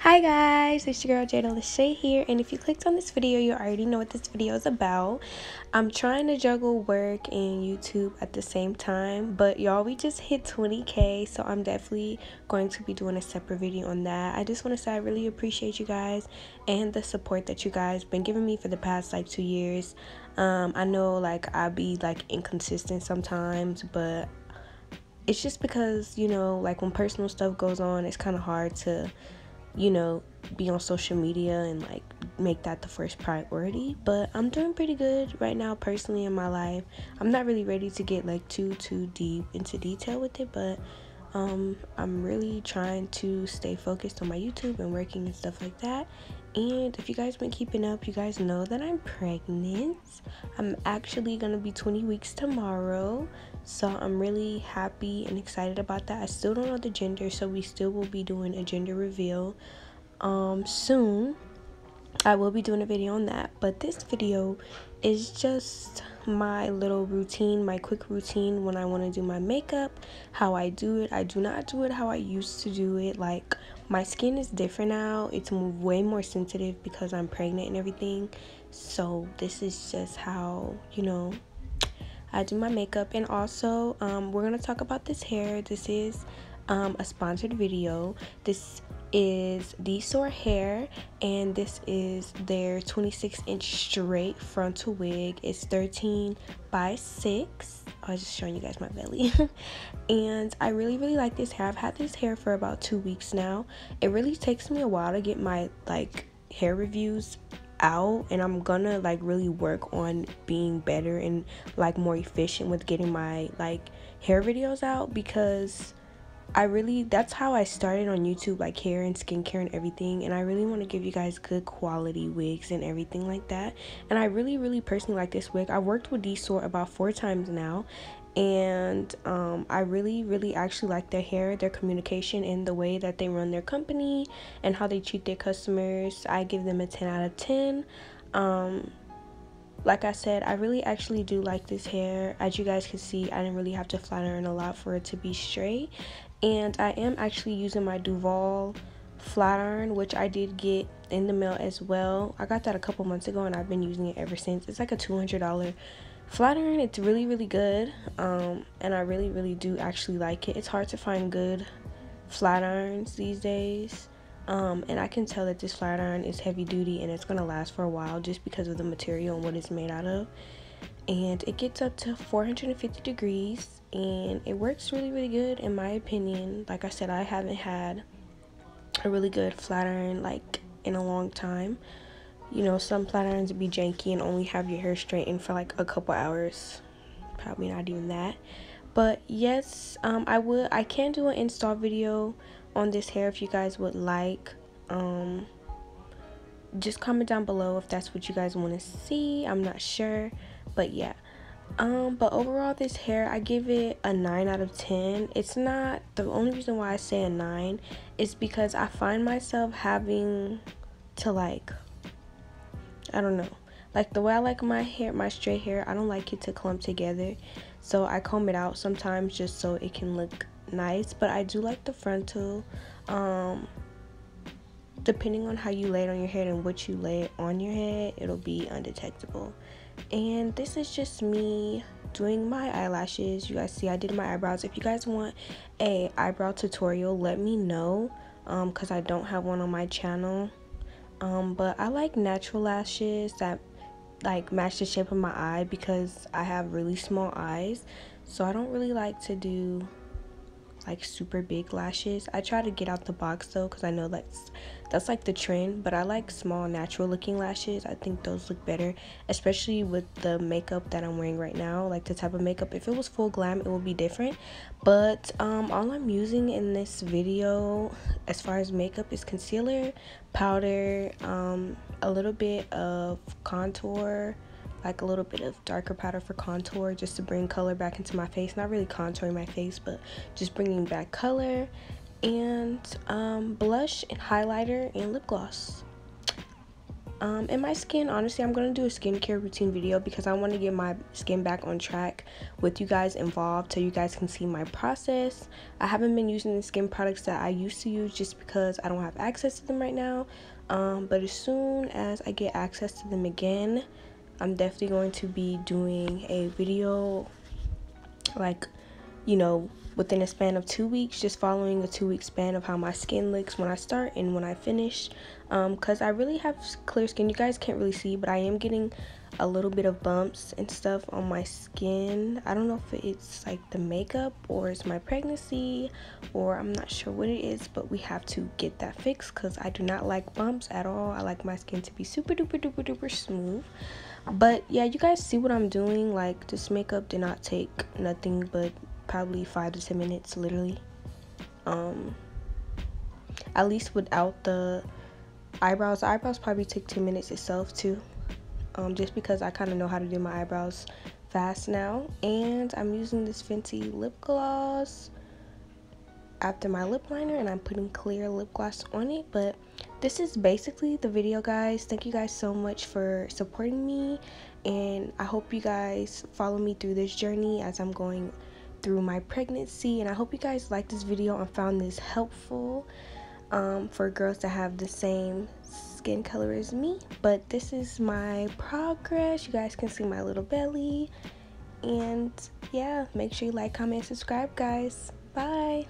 Hi guys, it's your girl Jada Lachey here, and if you clicked on this video, you already know what this video is about. I'm trying to juggle work and YouTube at the same time, but y'all, we just hit 20k, so I'm definitely going to be doing a separate video on that. I just want to say I really appreciate you guys and the support that you guys been giving me for the past 2 years. I know I'll be inconsistent sometimes, but it's just because when personal stuff goes on, it's kind of hard to be on social media and make that the first priority. But I'm doing pretty good right now personally in my life. I'm not really ready to get too deep into detail with it, but I'm really trying to stay focused on my YouTube and working and stuff like that. And if you guys been keeping up, you guys know that I'm pregnant. I'm actually gonna be 20 weeks tomorrow, so I'm really happy and excited about that. I still don't know the gender, so we still will be doing a gender reveal soon. I will be doing a video on that, but this video is just my little routine, my quick routine when I want to do my makeup, how I do it. I do not do it how I used to do it. My skin is different now. It's way more sensitive because I'm pregnant and everything. So this is just how I do my makeup. And also we're gonna talk about this hair. This is a sponsored video. This is DSoar hair, and this is their 26-inch straight frontal wig. It's 13 by 6. I was just showing you guys my belly. And I really like this hair. I've had this hair for about 2 weeks now. It really takes me a while to get my hair reviews out, and I'm gonna really work on being better and more efficient with getting my hair videos out, because that's how I started on YouTube, hair and skincare and everything. And I really want to give you guys good quality wigs and everything like that. And I really personally like this wig. I worked with DSoar about 4 times now, and I really actually like their hair, their communication, and the way that they run their company and how they treat their customers. I give them a 10 out of 10. Like I said, I really actually do like this hair. As you guys can see, I didn't really have to flat iron a lot for it to be straight. And I am actually using my Duval flat iron, which I did get in the mail as well. I got that a couple months ago, and I've been using it ever since. It's a $200 flat iron. It's really good, and I really do actually like it. It's hard to find good flat irons these days. And I can tell that this flat iron is heavy duty, and it's gonna last for a while just because of the material and what it's made out of. And it gets up to 450 degrees, and it works really good in my opinion. Like I said, I haven't had a really good flat iron in a long time. Some flat irons would be janky and only have your hair straightened for a couple hours, probably not even that. But yes, I can do an install video on this hair if you guys would like. Just comment down below if that's what you guys want to see. I'm not sure, but yeah. But overall, this hair, I give it a 9 out of 10. It's not, the only reason why I say a 9 is because I find myself having to I don't know, the way I like my hair, my straight hair, I don't like it to clump together, so I comb it out sometimes just so it can look nice. But I do like the frontal. Depending on how you lay it on your head and what you lay on your head, it'll be undetectable. And this is just me doing my eyelashes. You guys see I did my eyebrows. If you guys want a eyebrow tutorial, let me know, because I don't have one on my channel. But I like natural lashes that match the shape of my eye, because I have really small eyes, so I don't really like to do super big lashes. I try to get out the box though, because I know that's the trend, but I like small natural looking lashes. I think those look better, especially with the makeup that I'm wearing right now, the type of makeup. If it was full glam, it would be different, but all I'm using in this video as far as makeup is concealer, powder, a little bit of contour, a little bit of darker powder for contour, just to bring color back into my face. Not really contouring my face, but just bringing back color, and blush and highlighter and lip gloss. And my skin, honestly, I'm going to do a skincare routine video because I want to get my skin back on track with you guys involved so you guys can see my process. I haven't been using the skin products that I used to use just because I don't have access to them right now. But as soon as I get access to them again, I'm definitely going to be doing a video, like, you know, within a span of 2 weeks, just following a 2-week span of how my skin looks when I start and when I finish, because I really have clear skin. You guys can't really see, but I am getting a little bit of bumps and stuff on my skin. I don't know if it's like the makeup or it's my pregnancy, or I'm not sure what it is, but we have to get that fixed because I do not like bumps at all. I like my skin to be super duper duper duper smooth. But yeah, you guys see what I'm doing. Like, this makeup did not take nothing but probably 5 to 10 minutes, literally. At least without the eyebrows. The eyebrows probably took 10 minutes itself too, just because I kind of know how to do my eyebrows fast now. And I'm using this Fenty lip gloss after my lip liner, and I'm putting clear lip gloss on it. But this is basically the video, guys. Thank you guys so much for supporting me, and I hope you guys follow me through this journey as I'm going through my pregnancy. And I hope you guys like this video and found this helpful for girls that have the same skin color as me. But this is my progress. You guys can see my little belly. And yeah, make sure you like, comment, subscribe, guys. Bye.